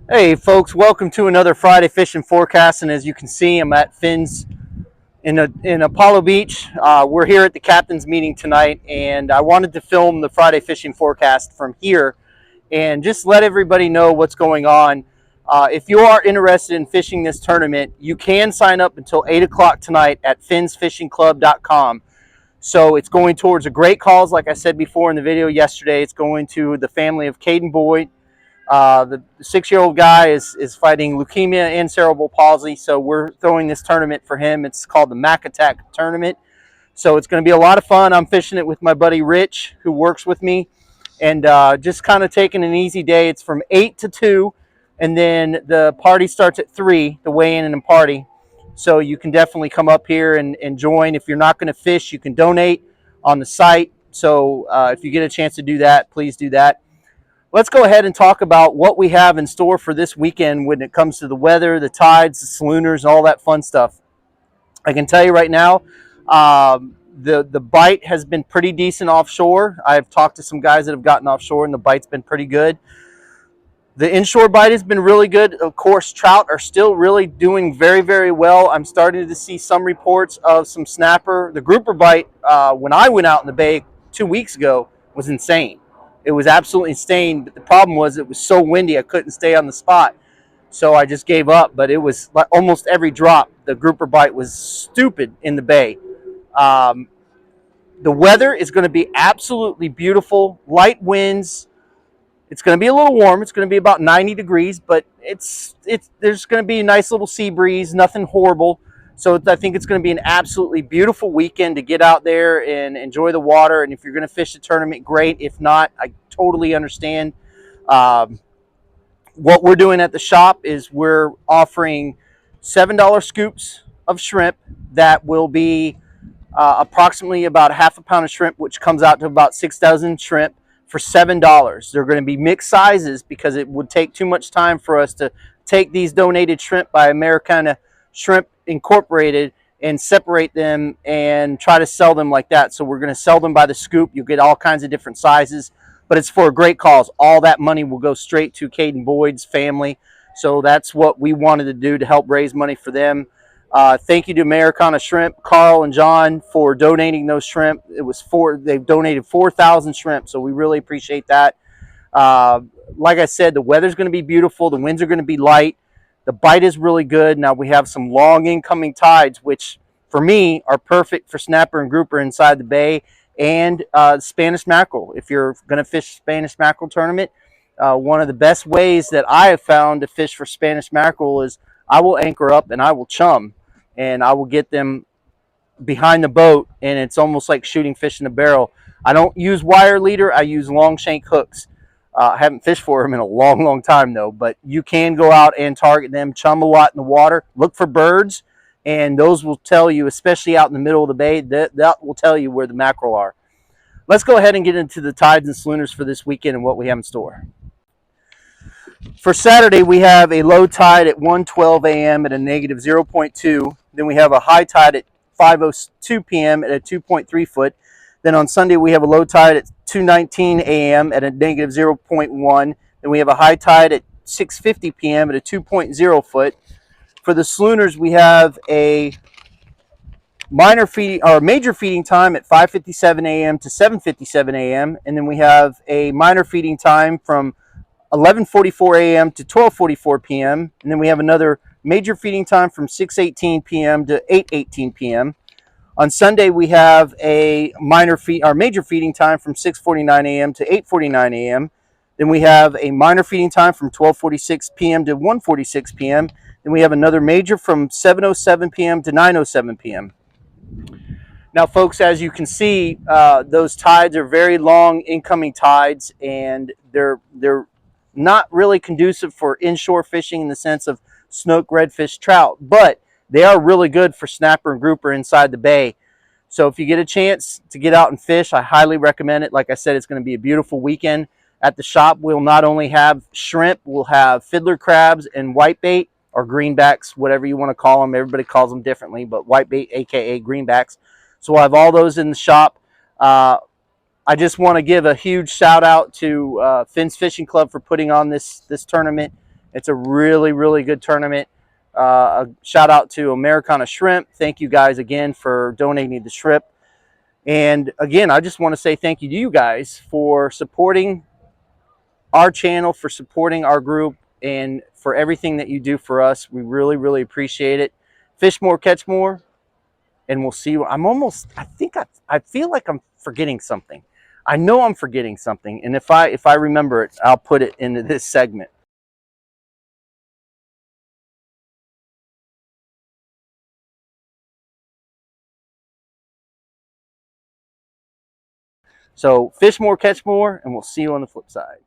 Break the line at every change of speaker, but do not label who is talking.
Hey folks, welcome to another Friday fishing forecast. And as you can see, I'm at Finn's in Apollo Beach. We're here at the captain's meeting tonight, and I wanted to film the Friday fishing forecast from here and just let everybody know what's going on. If you are interested in fishing this tournament, you can sign up until 8 o'clock tonight at finsfishingclub.com. So it's going towards a great cause. Like I said before in the video yesterday, it's going to the family of Kaiden Boyd. The 6-year-old guy is fighting leukemia and cerebral palsy, so we're throwing this tournament for him. It's called the Mac Attack Tournament. So it's going to be a lot of fun. I'm fishing it with my buddy Rich, who works with me, and just kind of taking an easy day. It's from 8 to 2, and then the party starts at 3, the weigh-in and party. So you can definitely come up here and join. If you're not going to fish, you can donate on the site. So if you get a chance to do that, please do that. Let's go ahead and talk about what we have in store for this weekend when it comes to the weather, the tides, the salooners, and all that fun stuff. I can tell you right now, the bite has been pretty decent offshore. I've talked to some guys that have gotten offshore, and the bite's been pretty good. The inshore bite has been really good. Of course, trout are still really doing very, very well. I'm starting to see some reports of some snapper. The grouper bite, when I went out in the bay 2 weeks ago, was insane. It was absolutely insane, but the problem was it was so windy I couldn't stay on the spot. So I just gave up, but it was like almost every drop. The grouper bite was stupid in the bay. The weather is going to be absolutely beautiful. Light winds. It's going to be a little warm. It's going to be about 90 degrees, but there's going to be a nice little sea breeze, nothing horrible. So I think it's going to be an absolutely beautiful weekend to get out there and enjoy the water. And if you're going to fish the tournament, great. If not, I totally understand. What we're doing at the shop is we're offering $7 scoops of shrimp that will be approximately about half a pound of shrimp, which comes out to about 6 dozen shrimp for $7. They're going to be mixed sizes because it would take too much time for us to take these donated shrimp by Americana Shrimp Incorporated and separate them and try to sell them like that. So we're going to sell them by the scoop. You get all kinds of different sizes, but it's for a great cause. All that money will go straight to Kaiden Boyd's family. So that's what we wanted to do to help raise money for them. Thank you to Americana Shrimp, Carl and John, for donating those shrimp. They've donated 4,000 shrimp, so we really appreciate that. Like I said, the weather's going to be beautiful. The winds are going to be light. The bite is really good. Now we have some long incoming tides, which for me are perfect for snapper and grouper inside the bay, and Spanish mackerel. If you're going to fish Spanish mackerel tournament, one of the best ways that I have found to fish for Spanish mackerel is I will anchor up and I will chum, and I will get them behind the boat, and it's almost like shooting fish in a barrel. I don't use wire leader. I use long shank hooks. I haven't fished for them in a long, long time, though. But you can go out and target them, chum a lot in the water, look for birds, and those will tell you, especially out in the middle of the bay, that will tell you where the mackerel are. Let's go ahead and get into the tides and salooners for this weekend and what we have in store. For Saturday, we have a low tide at 1:12 a.m. at a negative 0.2. Then we have a high tide at 5:02 p.m. at a 2.3 foot. Then on Sunday, we have a low tide at 2:19 a.m. at a negative 0.1. Then we have a high tide at 6:50 p.m. at a 2.0 foot. For the salooners, we have a major feeding time at 5:57 a.m. to 7:57 a.m. And then we have a minor feeding time from 11:44 a.m. to 12:44 p.m. And then we have another major feeding time from 6:18 p.m. to 8:18 p.m. On Sunday, we have a major feeding time from 6:49 a.m. to 8:49 a.m. Then we have a minor feeding time from 12:46 p.m. to 1:46 p.m. Then we have another major from 7:07 p.m. to 9:07 p.m. Now, folks, as you can see, those tides are very long incoming tides, and they're not really conducive for inshore fishing in the sense of snook, redfish, trout, but they are really good for snapper and grouper inside the bay. So if you get a chance to get out and fish, I highly recommend it. Like I said, it's going to be a beautiful weekend. At the shop, we'll not only have shrimp, we'll have fiddler crabs and whitebait, or greenbacks, whatever you want to call them. Everybody calls them differently, but whitebait, aka greenbacks. So we'll have all those in the shop. I just want to give a huge shout out to Finn's Fishing Club for putting on this tournament. It's a really, really good tournament. A shout out to Americana Shrimp. Thank you guys again for donating the shrimp. And again, I just want to say thank you to you guys for supporting our channel, for supporting our group, and for everything that you do for us. We really, really appreciate it. Fish more, catch more, and we'll see you. I feel like I'm forgetting something. I know I'm forgetting something, and if I remember it, I'll put it into this segment. So fish more, catch more, and we'll see you on the flip side.